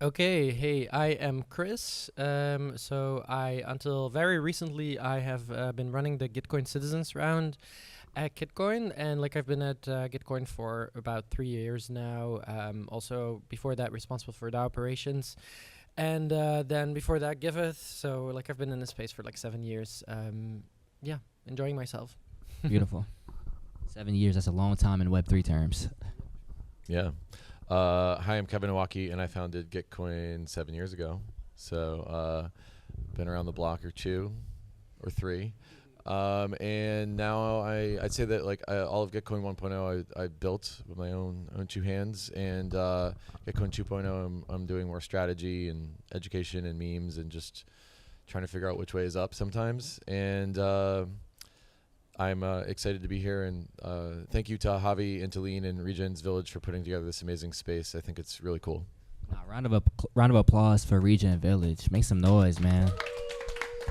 Okay, hey, I am Chris. So I, until very recently, I have been running the Gitcoin Citizens round at Gitcoin, and like I've been at Gitcoin for about 3 years now. Also before that, responsible for the operations, and then before that, Giveth. So like I've been in this space for like 7 years. Yeah, enjoying myself. Beautiful. 7 years, that's a long time in Web3 terms. Yeah. Hi, I'm Kevin Iwaki, and I founded Gitcoin 7 years ago. So been around the block or two or three. And now I'd say that like all of Gitcoin 1.0 I built with my own two hands, and Gitcoin 2.0 I'm doing more strategy and education and memes and just trying to figure out which way is up sometimes. And I'm excited to be here, and thank you to Javi, Intaline, and Regen's Village for putting together this amazing space. I think it's really cool. Round of applause for Regen Village. Make some noise, man.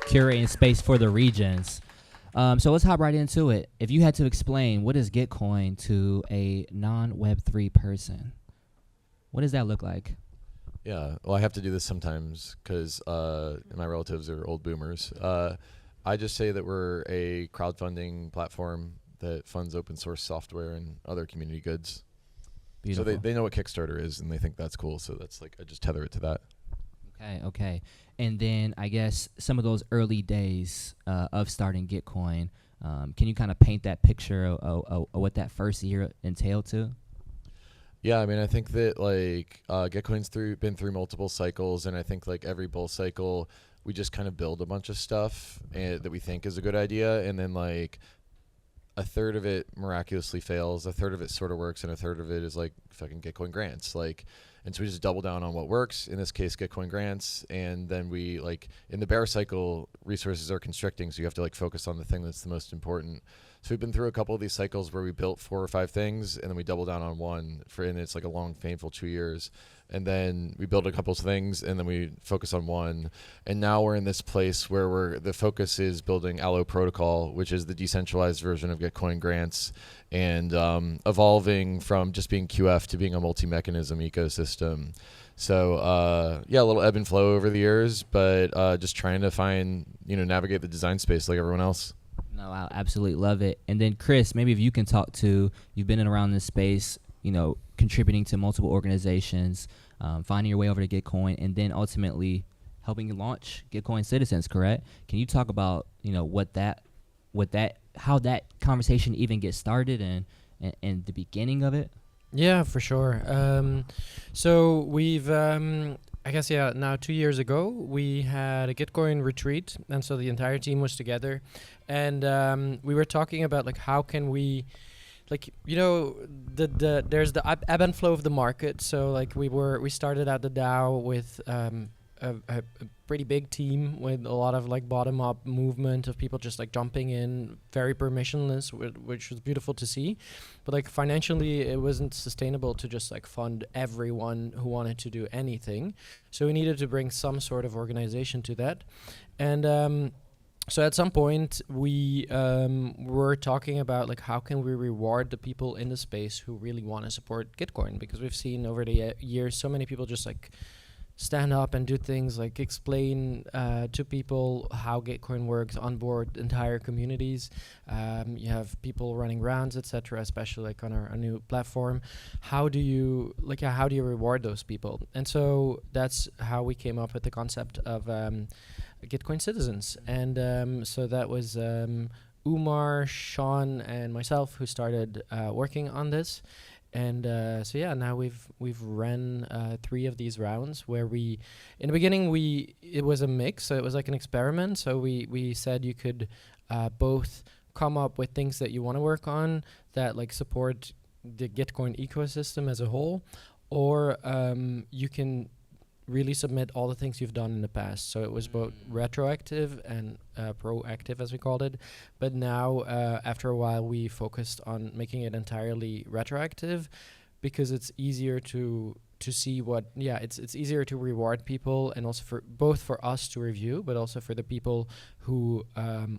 Curating space for the regions. So let's hop right into it. If you had to explain what is Gitcoin to a non-Web3 person, what does that look like? Yeah, well, I have to do this sometimes because my relatives are old boomers. I just say that we're a crowdfunding platform that funds open source software and other community goods. Beautiful. So they know what Kickstarter is, and they think that's cool. So that's like, I just tether it to that. Okay. And then I guess some of those early days of starting Gitcoin, can you kind of paint that picture of what that first year entailed to? Yeah, I mean, I think that like Gitcoin's been through multiple cycles, and I think like every bull cycle, we just kind of build a bunch of stuff that we think is a good idea, and then like a third of it miraculously fails, a third of it sort of works, and a third of it is like fucking Gitcoin grants. Like, and so we just double down on what works, in this case Gitcoin grants, and then we like in the bear cycle, resources are constricting, so you have to like focus on the thing that's the most important. So we've been through a couple of these cycles where we built 4 or 5 things, and then we double down on one and it's like a long, painful 2 years. And then we build a couple of things, and then we focus on one. And now we're in this place where the focus is building Allo Protocol, which is the decentralized version of Gitcoin grants, and evolving from just being QF to being a multi-mechanism ecosystem. So yeah, a little ebb and flow over the years, but just trying to navigate the design space like everyone else. No, I absolutely love it. And then Chris, maybe if you can talk to, you've been in around this space, contributing to multiple organizations, finding your way over to Gitcoin, and then ultimately helping you launch Gitcoin Citizens, correct? Can you talk about, how that conversation even gets started and the beginning of it? Yeah, for sure. So we've, I guess, now 2 years ago, we had a Gitcoin retreat, and so the entire team was together, and we were talking about like how can we, like, there's the ebb and flow of the market. So like we started out the DAO with a pretty big team with a lot of like bottom up movement of people just like jumping in, very permissionless, which was beautiful to see. But like financially, it wasn't sustainable to just like fund everyone who wanted to do anything. So we needed to bring some sort of organization to that. And so at some point we were talking about like how can we reward the people in the space who really want to support Gitcoin, because we've seen over the years so many people just like stand up and do things like explain to people how Gitcoin works, onboard entire communities. You have people running rounds, etc., especially like on our new platform. How do you reward those people? And so that's how we came up with the concept of Gitcoin Citizens. And so that was Umar, Sean, and myself who started working on this. And so yeah, now we've ran 3 of these rounds where in the beginning it was a mix, so it was like an experiment. So we said you could both come up with things that you want to work on that like support the Gitcoin ecosystem as a whole, or you can really submit all the things you've done in the past. So it was both retroactive and proactive, as we called it. But now, after a while, we focused on making it entirely retroactive, because it's easier to see it's easier to reward people, and also for both for us to review, but also for the people who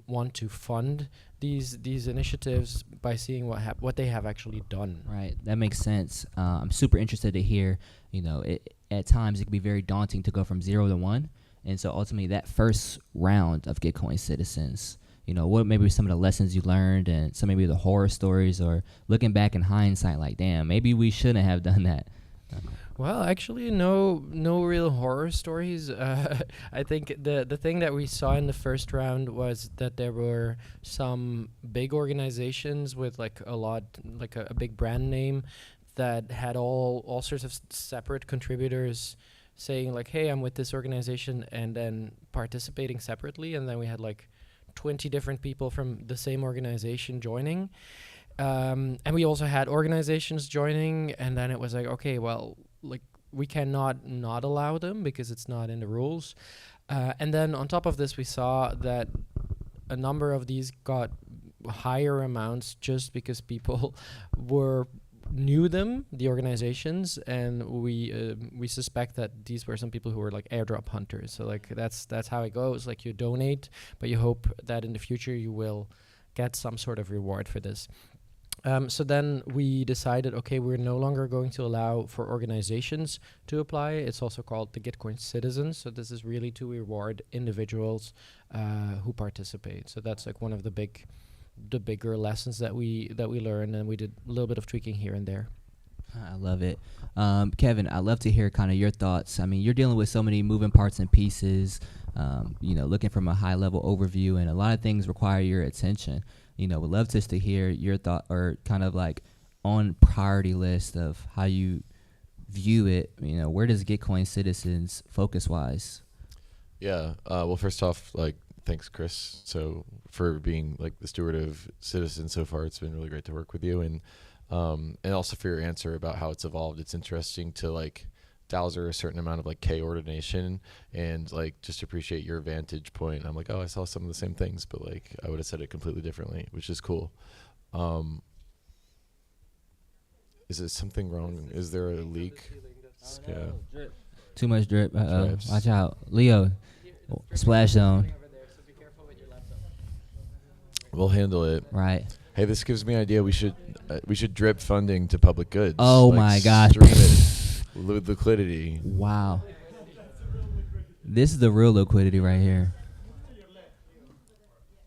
want to fund these initiatives by seeing what they have actually done. Right, that makes sense. I'm super interested to hear, at times it can be very daunting to go from 0 to 1. And so ultimately that first round of Gitcoin Citizens, what maybe some of the lessons you learned and some maybe the horror stories, or looking back in hindsight, like, damn, maybe we shouldn't have done that. Well, actually, no real horror stories. I think the thing that we saw in the first round was that there were some big organizations with like a big brand name that had all sorts of separate contributors saying like, hey, I'm with this organization, and then participating separately. And then we had like 20 different people from the same organization joining. And we also had organizations joining, and then it was like, okay, well, like we cannot not allow them because it's not in the rules. And then on top of this, we saw that a number of these got higher amounts just because people knew the organizations, and we suspect that these were some people who were like airdrop hunters. So like that's how it goes. Like you donate, but you hope that in the future you will get some sort of reward for this. So then we decided, okay, we're no longer going to allow for organizations to apply. It's also called the Gitcoin Citizens. So this is really to reward individuals who participate. So that's like one of the bigger lessons that we learned, and we did a little bit of tweaking here and there. I love it. Kevin, I'd love to hear kind of your thoughts. I mean, you're dealing with so many moving parts and pieces, looking from a high level overview, and a lot of things require your attention. Would love just to hear your thought, or kind of like on priority list of how you view it. Where does Gitcoin Citizens focus wise? Yeah. Well, first off, like, thanks, Chris. So for being like the steward of Citizens so far, it's been really great to work with you, and also for your answer about how it's evolved. It's interesting to like dowser a certain amount of like K ordination and like just appreciate your vantage point. I'm like, oh, I saw some of the same things, but like I would have said it completely differently, which is cool. Is it something wrong? Is there a leak? Yeah. Too much drip. Watch out, Leo. Splash zone. We'll handle it. Right. Hey, this gives me an idea. We should drip funding to public goods. Oh like my gosh. Stream it. Liquidity. Wow. This is the real liquidity right here.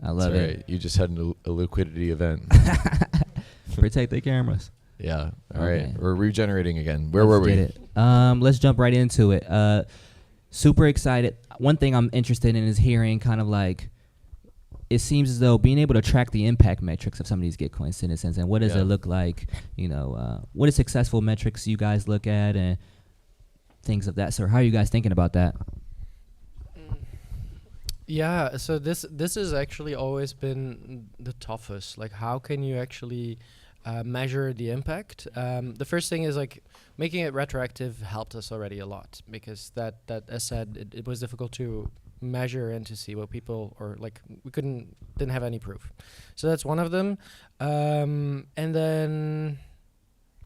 I love That's it. right. You just had a liquidity event. Protect the cameras. Yeah. All Okay. right. We're regenerating again. Where were we? Get it. Let's jump right into it. Super excited. One thing I'm interested in is hearing kind of like, it seems as though being able to track the impact metrics of some of these Gitcoin Citizens, and what does it look like? What are successful metrics you guys look at and things of that sort? How are you guys thinking about that? Yeah, so this has actually always been the toughest. Like, how can you actually measure the impact? The first thing is like making it retroactive helped us already a lot, because that as said, it was difficult to measure and to see what people, or like we didn't have any proof. So that's one of them. And then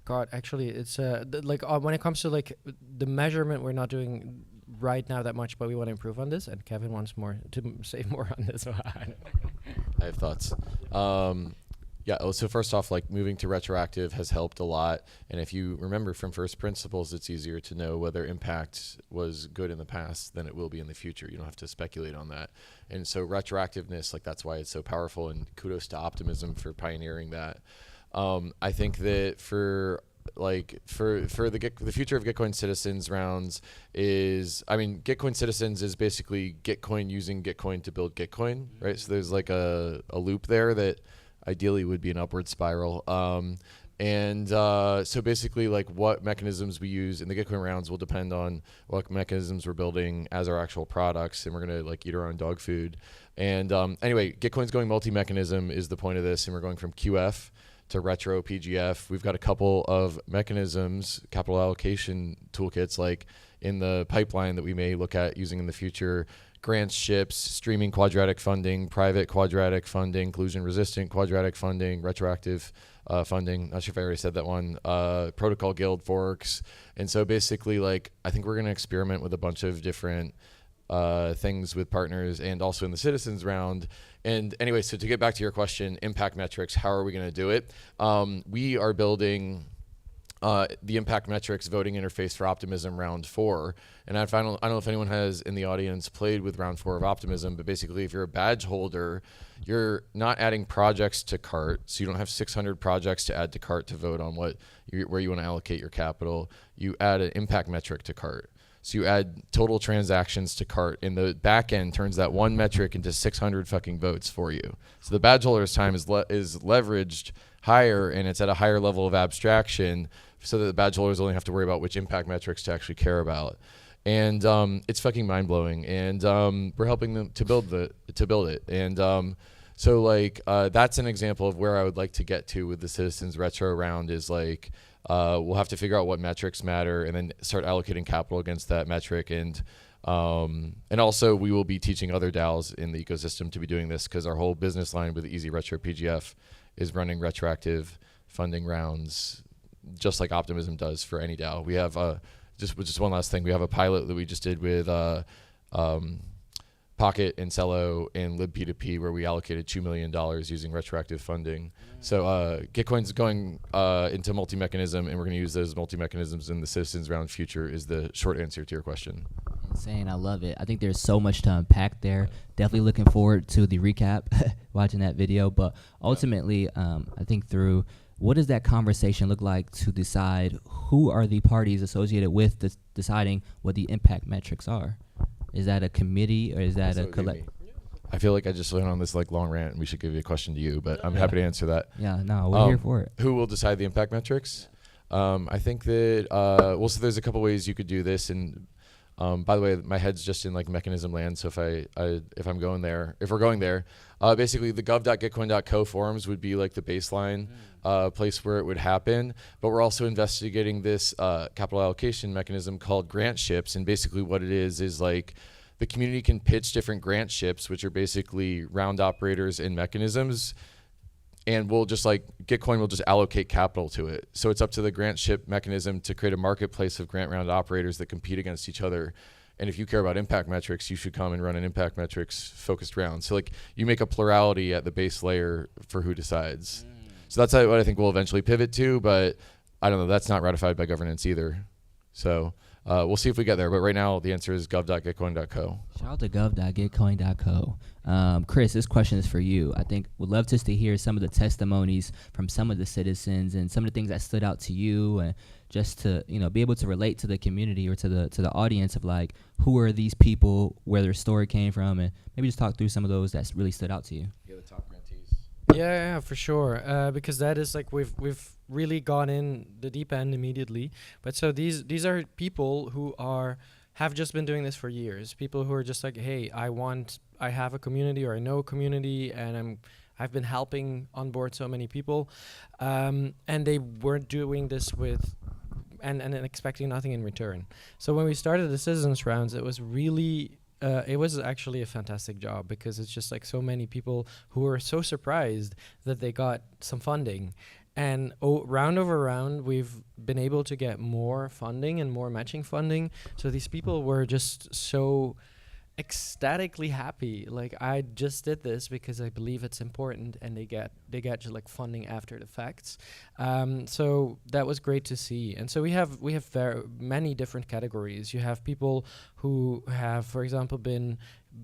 God, actually it's when it comes to like the measurement, we're not doing right now that much, but we want to improve on this, and Kevin wants more to say more on this. I have thoughts. Yeah, so first off, like moving to retroactive has helped a lot. And if you remember from first principles, it's easier to know whether impact was good in the past than it will be in the future. You don't have to speculate on that. And so retroactiveness, like that's why it's so powerful, and kudos to Optimism for pioneering that. I think that for the future of Gitcoin Citizens rounds is, I mean, Gitcoin Citizens is basically Gitcoin using Gitcoin to build Gitcoin, right? So there's like a loop there that ideally would be an upward spiral. So basically like what mechanisms we use in the Gitcoin rounds will depend on what mechanisms we're building as our actual products, and we're going to like eat our own dog food. And anyway, Gitcoin's going multi-mechanism is the point of this, and we're going from QF to retro PGF. We've got a couple of mechanisms, capital allocation toolkits, like in the pipeline that we may look at using in the future. Grants, ships, streaming quadratic funding, private quadratic funding, collusion-resistant quadratic funding, retroactive funding. Not sure if I already said that one. Protocol guild forks. And so basically, like, I think we're going to experiment with a bunch of different things with partners and also in the citizens round. And anyway, so to get back to your question, impact metrics, how are we going to do it? We are building the impact metrics voting interface for Optimism round 4. And I don't know if anyone has in the audience played with round 4 of Optimism, but basically if you're a badge holder, you're not adding projects to cart. So you don't have 600 projects to add to cart to vote on where you want to allocate your capital. You add an impact metric to cart. So you add total transactions to cart, and the back end turns that one metric into 600 fucking votes for you. So the badge holder's time is leveraged higher, and it's at a higher level of abstraction, so that the badge holders only have to worry about which impact metrics to actually care about. And it's fucking mind blowing. And we're helping them to build it. And so like that's an example of where I would like to get to with the Citizens Retro round is like we'll have to figure out what metrics matter and then start allocating capital against that metric. And also we will be teaching other DAOs in the ecosystem to be doing this, because our whole business line with the Easy Retro PGF is running retroactive funding rounds, just like Optimism does for any DAO. We have just one last thing. We have a pilot that we just did with Pocket and Cello and libp2p, where we allocated $2 million using retroactive funding. So Gitcoin's going into multi-mechanism, and we're going to use those multi-mechanisms in the Citizens Round future is the short answer to your question. Insane. I love it. I think there's so much to unpack there. Definitely looking forward to the recap, watching that video. But ultimately, I think through what does that conversation look like to decide who are the parties associated with deciding what the impact metrics are? Is that a committee or is that a collect? I feel like I just went on this like long rant, and we should give you a question to you, but I'm happy to answer that. Yeah, no, we're here for it. Who will decide the impact metrics? I think that so there's a couple ways you could do this, and by the way, my head's just in like mechanism land. So if we're going there, basically the gov.gitcoin.co forums would be like the baseline place where it would happen. But we're also investigating this capital allocation mechanism called grant ships. And basically what it is like the community can pitch different grant ships, which are basically round operators and mechanisms. And we'll just like Gitcoin will just allocate capital to it. So it's up to the grant ship mechanism to create a marketplace of grant round operators that compete against each other. And if you care about impact metrics, you should come and run an impact metrics focused round. So like you make a plurality at the base layer for who decides. So that's what I think we'll eventually pivot to, but I don't know, that's not ratified by governance either. So we'll see if we get there. But right now the answer is gov.gitcoin.co. Shout out to gov.gitcoin.co. Chris, this question is for you. I think we'd love just to hear some of the testimonies from some of the citizens and some of the things that stood out to you, and just to be able to relate to the community or to the audience of like who are these people, where their story came from, and maybe just talk through some of those that really stood out to you. Yeah, the top grantees. Yeah, for sure. Because that is like we've really gone in the deep end immediately. But so these are people who have just been doing this for years. People who are just like, hey, I have a community, or I know a community, and I've been helping onboard so many people, and they weren't doing this with and expecting nothing in return. So when we started the Citizens Rounds, it was really it was actually a fantastic job, because it's just like so many people who were so surprised that they got some funding. And round over round, we've been able to get more funding and more matching funding. So these people were just so ecstatically happy. Like, I just did this because I believe it's important, and they get just like funding after the facts. So that was great to see. And so we have very many different categories. You have people who have, for example, been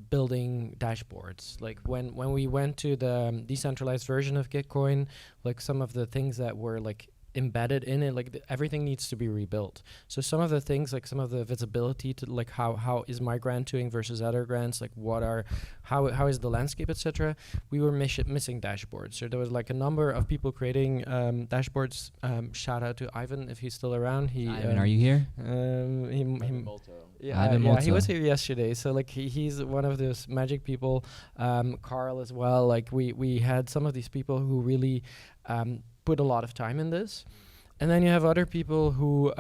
building dashboards. Like when we went to the decentralized version of Gitcoin, like some of the things that were like embedded in it, like everything needs to be rebuilt. So some of the things, like some of the visibility to like how is my grant doing versus other grants, like how is the landscape, etc. We were missing dashboards. So there was like a number of people creating dashboards. Shout out to Ivan if he's still around. Ivan, are you here? He was here yesterday. So like he's one of those magic people. Carl as well. Like we had some of these people who really put a lot of time in this. And then you have other people who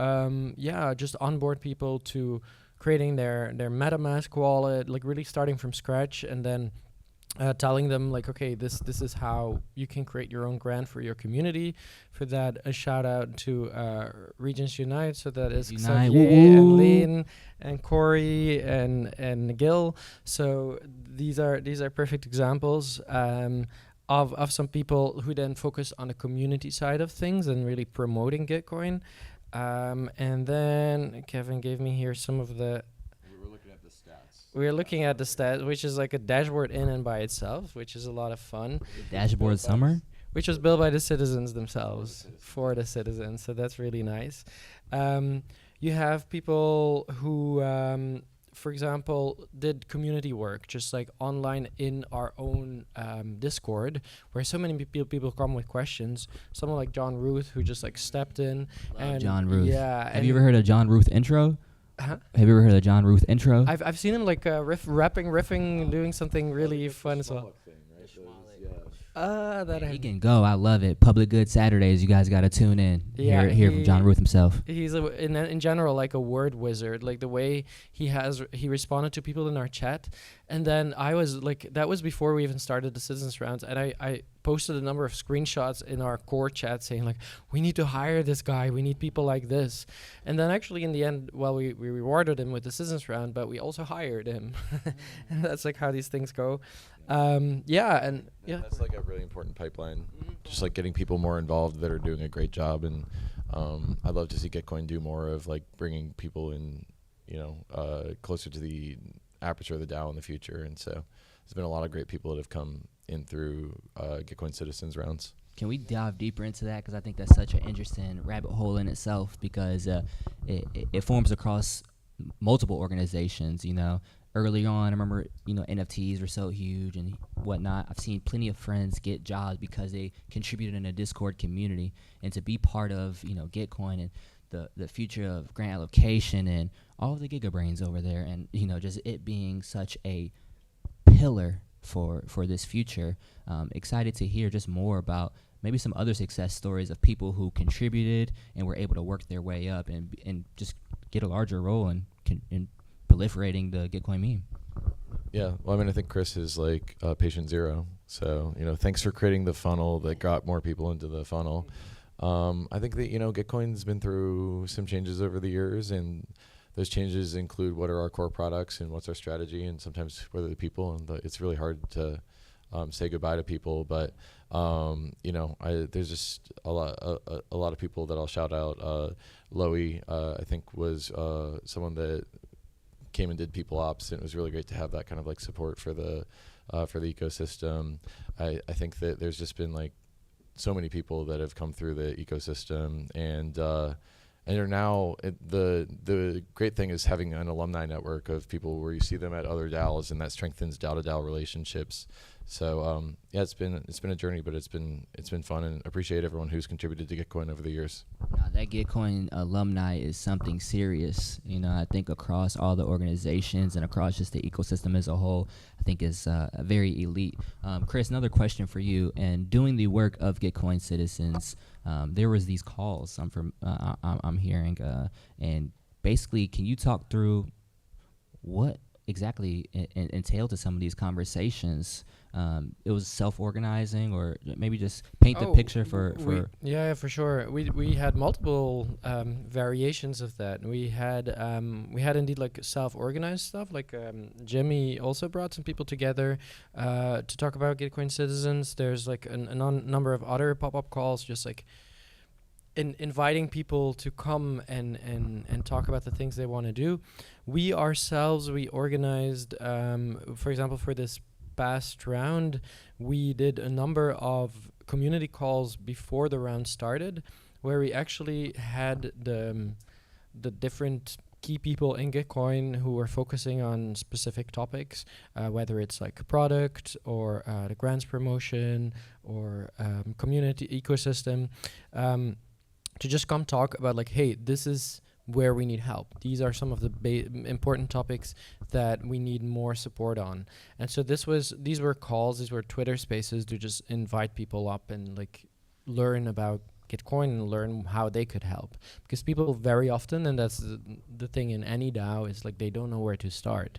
just onboard people to creating their MetaMask wallet, like really starting from scratch, and then telling them like, okay, this is how you can create your own grant for your community. For that, a shout out to Regents Unite. So that is Xavier and Lynn and Corey and Gil. So these are perfect examples. of some people who then focus on the community side of things and really promoting Gitcoin. And then Kevin gave me here some of the. We're looking at the stats. We're looking at the stats, which is like a dashboard in and by itself, which is a lot of fun. Dashboard summer? Which was built by the citizens themselves, for the citizens. So that's really nice. You have people who, for example, did community work, just like online in our own Discord, where so many people come with questions. Someone like John Ruth, who just like stepped in. And John Ruth. Yeah. Have you ever heard of John Ruth intro? Huh? Have you ever heard of John Ruth intro? I've seen him like riffing, doing something really fun as well. He can go. I love it. Public Good Saturdays. You guys got to tune in. Yeah, hear from John Ruth himself. He's in general like a word wizard. Like the way he responded to people in our chat, and then I was like, that was before we even started the citizens rounds, and I posted a number of screenshots in our core chat saying like, we need to hire this guy. We need people like this. And then actually in the end, well, we rewarded him with the citizens round, but we also hired him. And that's like how these things go. That's like a really important pipeline, just like getting people more involved that are doing a great job. And I'd love to see Gitcoin do more of like bringing people in, closer to the aperture of the DAO in the future. And so there's been a lot of great people that have come in through Gitcoin citizens rounds. Can we dive deeper into that? Because I think that's such an interesting rabbit hole in itself, because it forms across multiple organizations. Early on, I remember, NFTs were so huge and whatnot. I've seen plenty of friends get jobs because they contributed in a Discord community. And to be part of, Gitcoin and the future of grant allocation and all of the gigabrains over there, and, just it being such a pillar for this future. Excited to hear just more about maybe some other success stories of people who contributed and were able to work their way up and just get a larger role in proliferating the Gitcoin meme. Yeah, well, I think Chris is like patient zero. So, thanks for creating the funnel that got more people into the funnel. I think that, Gitcoin's been through some changes over the years, and those changes include what are our core products and what's our strategy, and sometimes whether the people, and it's really hard to say goodbye to people. But, there's just a lot of people that I'll shout out. Loey, I think, was someone that came and did people ops, and it was really great to have that kind of like support for the ecosystem. I think that there's just been like so many people that have come through the ecosystem, and are now the great thing is having an alumni network of people where you see them at other DAOs, and that strengthens DAO to DAO relationships. So it's been a journey, but it's been fun, and appreciate everyone who's contributed to Gitcoin over the years. That Gitcoin alumni is something serious. I think across all the organizations and across just the ecosystem as a whole, I think is very elite. Chris, another question for you. And doing the work of Gitcoin citizens, there was these calls I'm hearing, and basically, can you talk through what exactly entailed to some of these conversations? It was self-organizing, or maybe just paint the picture for yeah, for sure. We had multiple variations of that. We had indeed like self-organized stuff. Like Jimmy also brought some people together to talk about Gitcoin citizens. There's like a number of other pop-up calls, just like inviting people to come and talk about the things they want to do. We ourselves, we organized, for example, for this past round, we did a number of community calls before the round started, where we actually had the different key people in Gitcoin who were focusing on specific topics, whether it's like product or the grants promotion or community ecosystem, to just come talk about like, hey, this is where we need help. These are some of the important topics that we need more support on. And so these were calls, these were Twitter spaces to just invite people up and like learn about Gitcoin and learn how they could help. Because people very often, and that's the thing in any DAO, is like they don't know where to start.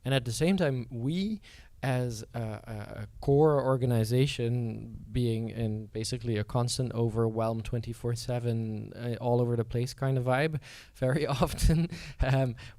And at the same time, we as a core organization being in basically a constant overwhelm 24/7 all over the place kind of vibe, very often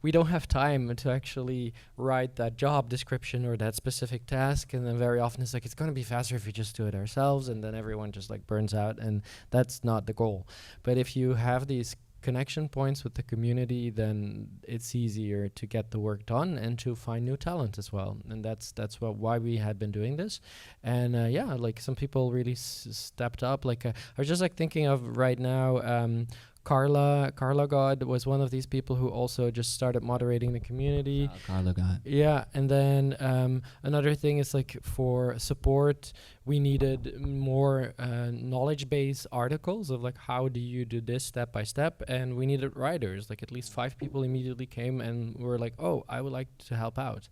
we don't have time to actually write that job description or that specific task, and then very often it's like it's going to be faster if we just do it ourselves, and then everyone just like burns out, and that's not the goal. But if you have these connection points with the community, then it's easier to get the work done and to find new talent as well. And that's why we had been doing this. And yeah, like some people really stepped up. Like I was just like thinking of right now, Carla God was one of these people who also just started moderating the community. Carla God. Yeah, and then another thing is like for support, we needed more knowledge-based articles of like how do you do this step by step, and we needed writers. Like at least 5 people immediately came and were like, "Oh, I would like to help out."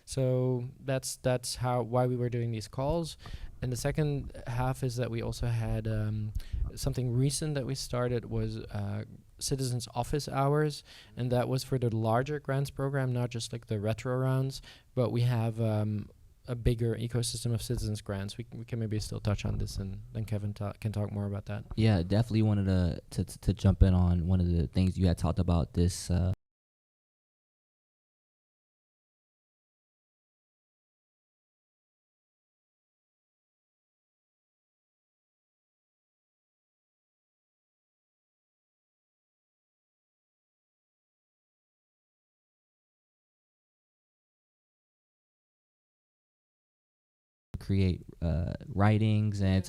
So that's why we were doing these calls. And the second half is that we also had something recent that we started was citizens office hours, and that was for the larger grants program, not just like the retro rounds, but we have a bigger ecosystem of citizens grants. We can maybe still touch on this, and then Kevin can talk more about that. Yeah, definitely wanted to jump in on one of the things you had talked about this create writings and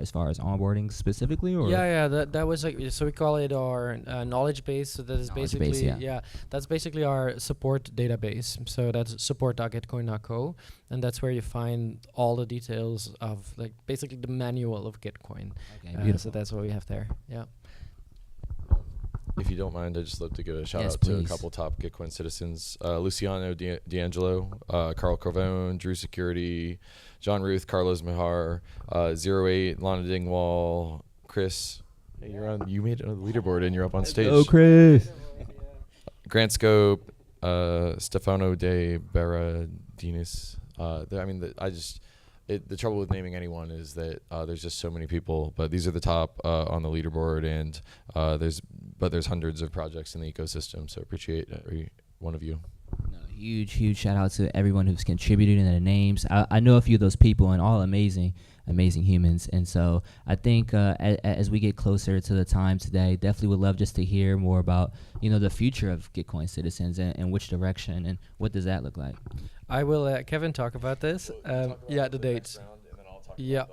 as far as onboarding specifically, or yeah, that was like, so we call it our knowledge base. So that is Knowledge basically base, yeah. that's basically our support database. So that's support.gitcoin.co, and that's where you find all the details of like basically the manual of Gitcoin. Okay, beautiful. So that's what we have there. Yeah. If you don't mind, I'd just love to give a shout Yes, out to a please. couple top Gitcoin citizens. Luciano D'Angelo, Carl Corvone, Drew Security, John Ruth, Carlos Mihar, 08, Lana Dingwall, Chris. Hey, you made a leaderboard and you're up on stage. Oh, Chris. Grant Scope, Stefano de Berardinis. The trouble with naming anyone is that there's just so many people, but these are the top on the leaderboard, and there's hundreds of projects in the ecosystem, so appreciate every one of you. No, huge shout out to everyone who's contributed in the names. I know a few of those people, and all amazing humans. And so I think as we get closer to the time today, definitely would love just to hear more about the future of Gitcoin citizens and which direction and what does that look like. I will let Kevin talk about this. Yeah, the dates. Yeah.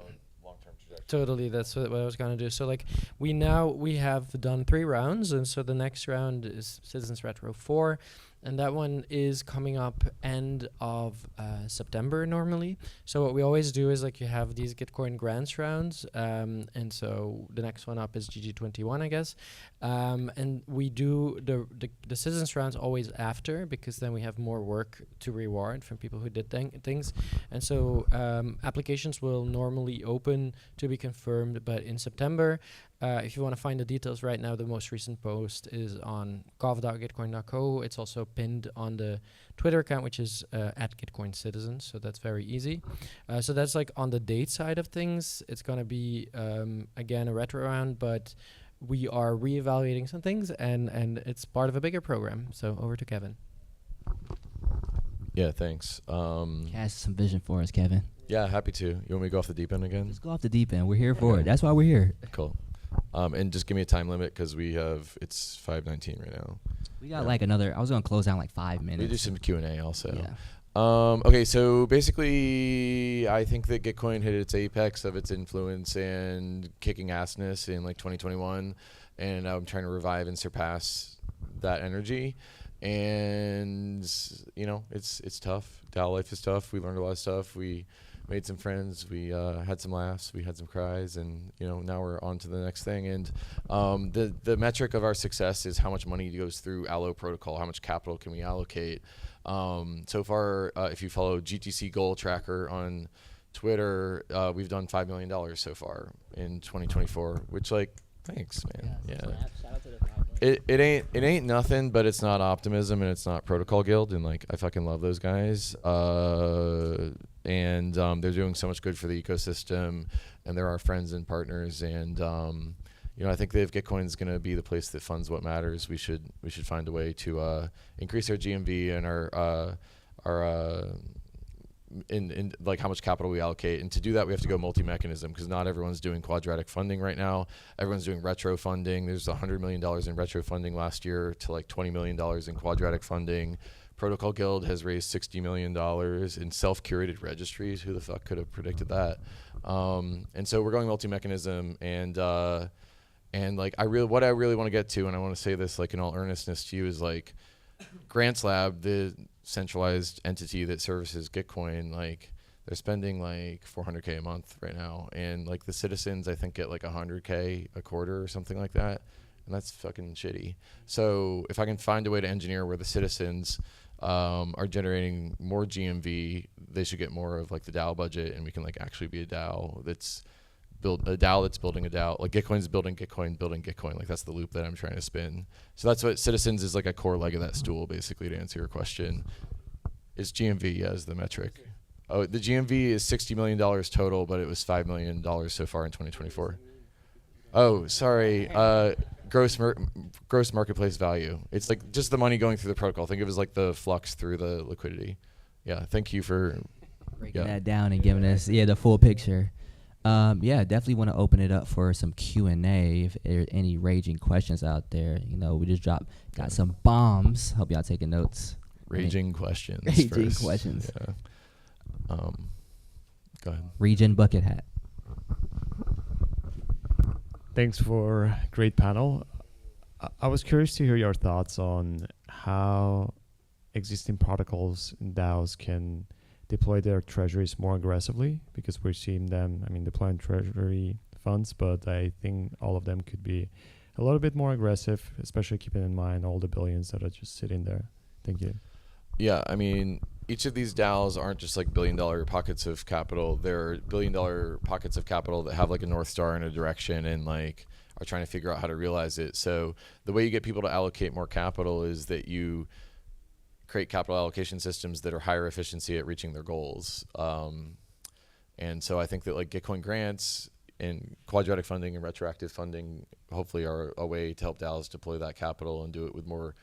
Totally, that's what I was gonna do. So like we have done 3 rounds, and so the next round is Citizens Retro 4, and that one is coming up end of September normally. So what we always do is like you have these Gitcoin grants rounds, and so the next one up is GG21, I guess, and we do the citizens rounds always after, because then we have more work to reward from people who did things, and so applications will normally open to be confirmed, but in September. If you want to find the details right now, the most recent post is on gov.gitcoin.co. It's also pinned on the Twitter account, which is at Gitcoin Citizens, so that's very easy. So that's like on the date side of things. It's going to be, again, a retro round, but we are reevaluating some things, and it's part of a bigger program. So over to Kevin. Yeah, thanks. Cast some vision for us, Kevin. Yeah, happy to. You want me to go off the deep end again? Let's go off the deep end. We're here for it. That's why we're here. Cool. And just give me a time limit, because it's 5:19 right now. We got like another. I was gonna close down like 5 minutes. We do some Q&A also. Yeah. Okay, so basically, I think that Gitcoin hit its apex of its influence and kicking assness in like 2021, and I'm trying to revive and surpass that energy. And it's tough. DAO life is tough. We learned a lot of stuff. We made some friends. We had some laughs. We had some cries, and now we're on to the next thing. And the metric of our success is how much money goes through Allo protocol. How much capital can we allocate? So far, if you follow GTC Goal Tracker on Twitter, we've done $5 million so far in 2024, which thanks, man. Yeah. Shout out to the 5 million. it ain't nothing, but it's not optimism and it's not protocol guild, and like I fucking love those guys. And they're doing so much good for the ecosystem, and they're our friends and partners. And you know, I think that if Gitcoin is going to be the place that funds what matters, we should find a way to increase our GMV and our in like how much capital we allocate. And to do that, we have to go multi-mechanism, because not everyone's doing quadratic funding right now. Everyone's doing retro funding. There's $100 million in retro funding last year to like $20 million in quadratic funding. Protocol Guild has raised $60 million in self-curated registries. Who the fuck could have predicted that? And so we're going multi-mechanism, and like what I really want to get to, and I want to say this like in all earnestness to you, is like Grants Lab, the centralized entity that services Gitcoin, like they're spending like $400K a month right now, and like the citizens I think get like $100K a quarter or something like that, and that's fucking shitty. So if I can find a way to engineer where the citizens are generating more GMV, they should get more of like the DAO budget, and we can like actually be a DAO that's building a DAO. Like Gitcoin's building Gitcoin. Like that's the loop that I'm trying to spin. So that's what citizens is, like a core leg of that stool, basically, to answer your question. Is GMV as the metric. Oh, the GMV is $60 million total, but it was $5 million so far in 2024. Oh, sorry. Gross marketplace value. It's like just the money going through the protocol. Think of it as like the flux through the liquidity. Yeah, thank you for breaking that down and giving us the full picture. Yeah, definitely want to open it up for some Q&A if there are any raging questions out there. You know, we just got some bombs. Hope y'all taking notes. Raging questions. Raging questions. Yeah. Go ahead. Regen bucket hat. Thanks for great panel. I was curious to hear your thoughts on how existing protocols and DAOs can deploy their treasuries more aggressively, because we're seeing them, deploying treasury funds, but I think all of them could be a little bit more aggressive, especially keeping in mind all the billions that are just sitting there. Thank you. Yeah, each of these DAOs aren't just like billion-dollar pockets of capital. They're billion-dollar pockets of capital that have like a North Star and a direction, and like are trying to figure out how to realize it. So the way you get people to allocate more capital is that you create capital allocation systems that are higher efficiency at reaching their goals. And so I think that like Gitcoin grants and quadratic funding and retroactive funding hopefully are a way to help DAOs deploy that capital and do it with more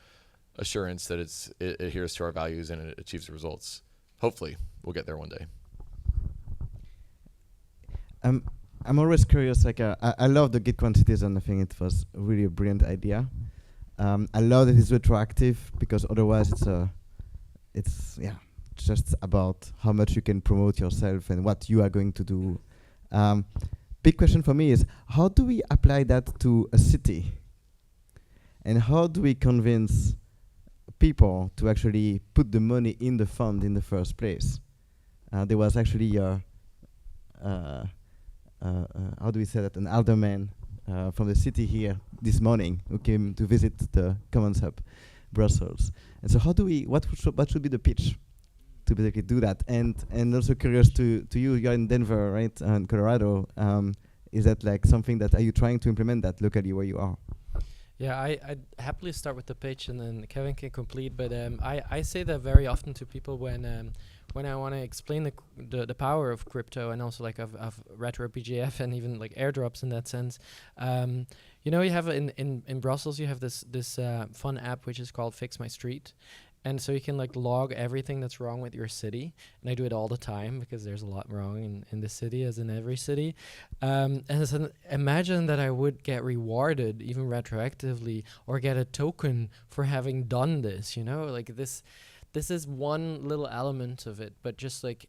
assurance that it adheres to our values and it achieves the results. Hopefully we'll get there one day. I'm always curious, like I love the Gitcoin Citizen. I think it was really a brilliant idea. I love that it's retroactive, because otherwise it's just about how much you can promote yourself and what you are going to do. Big question for me is, how do we apply that to a city? And how do we convince people to actually put the money in the fund in the first place? There was actually how do we say that, an alderman from the city here this morning who came to visit the Commons Hub, Brussels. And so how do we, what should be the pitch to basically do that? And also curious to you, you're in Denver, right, in Colorado. Is that like something that, are you trying to implement that locally where you are? Yeah, I'd happily start with the pitch, and then Kevin can complete. But I say that very often to people when I want to explain the power of crypto, and also like of retro PGF and even like airdrops in that sense. You know, you have in Brussels, you have this fun app which is called Fix My Street. And so you can like log everything that's wrong with your city. And I do it all the time because there's a lot wrong in the city, as in every city. And so imagine that I would get rewarded even retroactively, or get a token for having done this, you know, like this is one little element of it. But just like,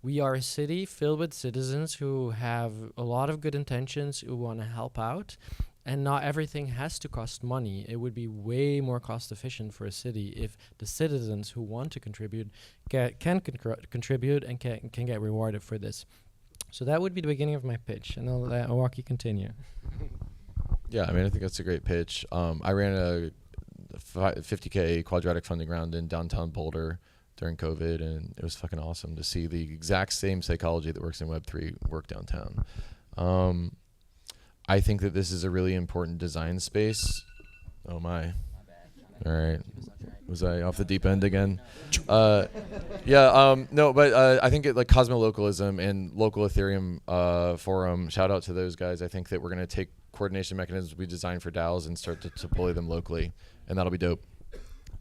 we are a city filled with citizens who have a lot of good intentions, who want to help out. And not everything has to cost money. It would be way more cost efficient for a city if the citizens who want to contribute can contribute and can get rewarded for this. So that would be the beginning of my pitch, and I'll let Owaki continue. Yeah, I think that's a great pitch. I ran a 50K quadratic funding round in downtown Boulder during COVID, and it was fucking awesome to see the exact same psychology that works in Web3 work downtown. I think that this is a really important design space. Oh my. All right. Was I off the deep end again? No, but I think like Cosmolocalism and local Ethereum forum, shout out to those guys. I think that we're going to take coordination mechanisms we designed for DAOs and start to deploy them locally, and that'll be dope.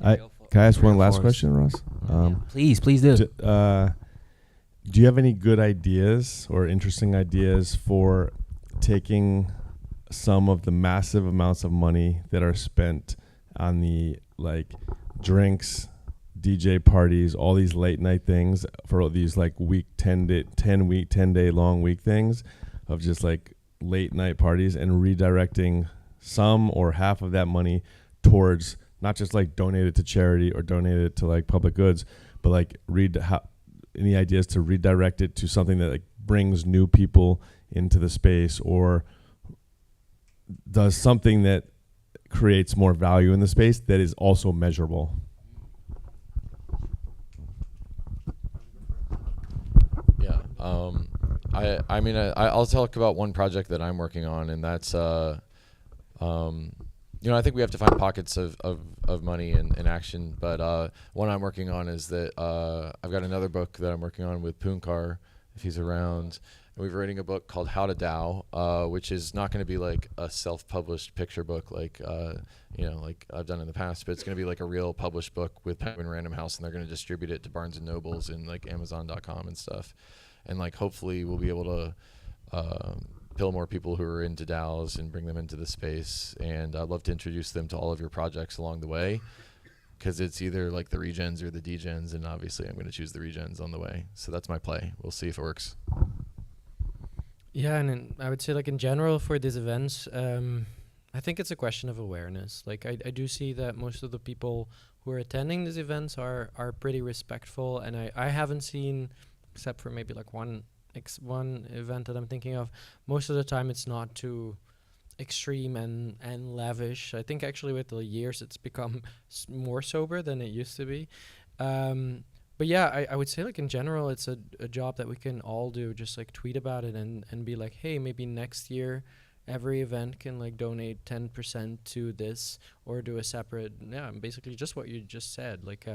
Can I ask one last question, Ross? Please do. Do you have any good ideas or interesting ideas for taking some of the massive amounts of money that are spent on the like drinks, DJ parties, all these late night things for these like 10 day long week things of just like late night parties, and redirecting some or half of that money towards not just like donate it to charity or donate it to like public goods, but like any ideas to redirect it to something that like brings new people into the space or does something that creates more value in the space that is also measurable? Yeah. I'll talk about one project that I'm working on, and that's I think we have to find pockets of money and action. But one I'm working on is that I've got another book that I'm working on with Poonkar, if he's around. And we're writing a book called How to DAO, which is not going to be like a self-published picture book like I've done in the past, but it's going to be like a real published book with Penguin Random House, and they're going to distribute it to Barnes and Nobles and like Amazon.com and stuff. And like hopefully we'll be able to pill more people who are into DAOs and bring them into the space. And I'd love to introduce them to all of your projects along the way, because it's either like the regens or the degens, and obviously I'm going to choose the regens on the way. So that's my play. We'll see if it works. Yeah, and I would say like in general for these events, I think it's a question of awareness. Like I do see that most of the people who are attending these events are pretty respectful, and I haven't seen, except for maybe like one event that I'm thinking of, most of the time it's not too extreme and lavish. I think actually with the years it's become more sober than it used to be. But yeah, I would say like in general it's a job that we can all do, just like tweet about it and be like, hey, maybe next year every event can like donate 10% to this, or do a separate, basically just what you just said, like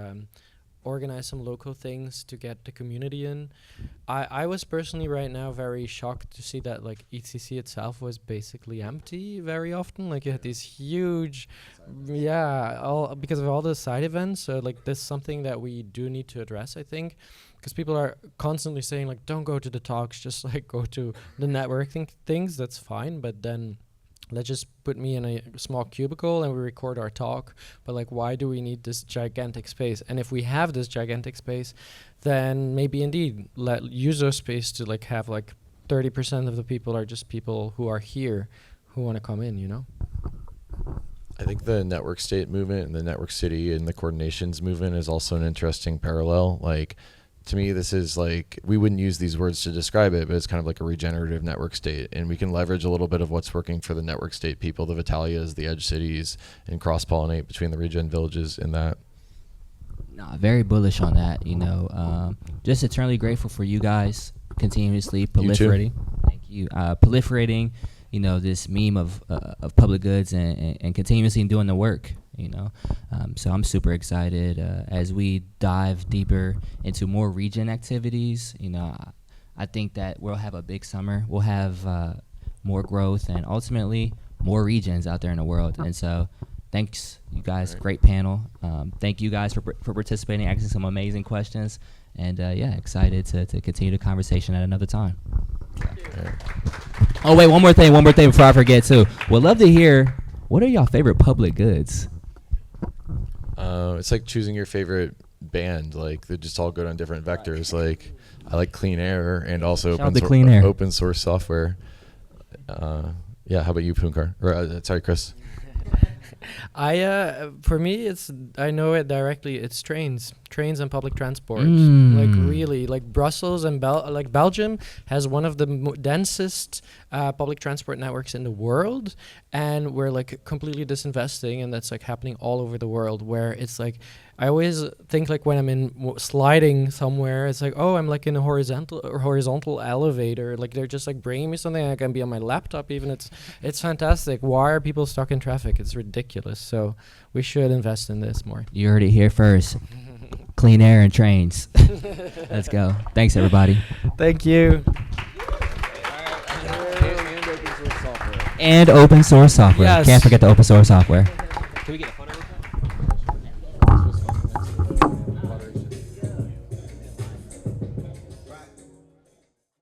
organize some local things to get the community in. I was personally right now very shocked to see that like EthCC itself was basically empty very often. Like you had these huge, all because of all the side events. So like this is something that we do need to address, I think, because people are constantly saying like, don't go to the talks, just like go to the networking things. That's fine, but then let's just put me in a small cubicle and we record our talk. But like, why do we need this gigantic space? And if we have this gigantic space, then maybe indeed let user space to like have like 30% of the people are just people who are here who want to come in, you know? I think the network state movement and the network city and the coordinations movement is also an interesting parallel. Like, to me, this is like, we wouldn't use these words to describe it, but it's kind of like a regenerative network state. And we can leverage a little bit of what's working for the network state people, the Vitalias, the edge cities, and cross-pollinate between the regen villages in that. No, very bullish on that, you know. Just eternally grateful for you guys continuously proliferating. Thank you. Proliferating, you know, this meme of public goods and continuously doing the work, you know. So I'm super excited as we dive deeper into more regen activities. You know, I think that we'll have a big summer. We'll have more growth and ultimately more regens out there in the world. And so thanks, you guys. Great panel. Thank you guys for participating, asking some amazing questions. And excited to continue the conversation at another time. Oh, wait, one more thing before I forget, too. Would love to hear, what are y'all favorite public goods? It's like choosing your favorite band. Like, they're just all good on different vectors. Like, I like clean air and also open source software. How about you, Poonkar? Or, sorry, Chris. For me, I know it directly. It's trains. trains and public transport. Like really, like Brussels and like Belgium has one of the densest public transport networks in the world, and we're like completely disinvesting, and that's like happening all over the world. Where it's like, I always think like when I'm in sliding somewhere, it's like, oh, I'm like in a horizontal elevator. Like they're just like bringing me something. I can be on my laptop even. It's fantastic. Why are people stuck in traffic? It's ridiculous. So we should invest in this more. You heard it here first. Clean air and trains. Let's go. Thanks, everybody. Thank you. And open source software. Yes. Can't forget the open source software. Can we get a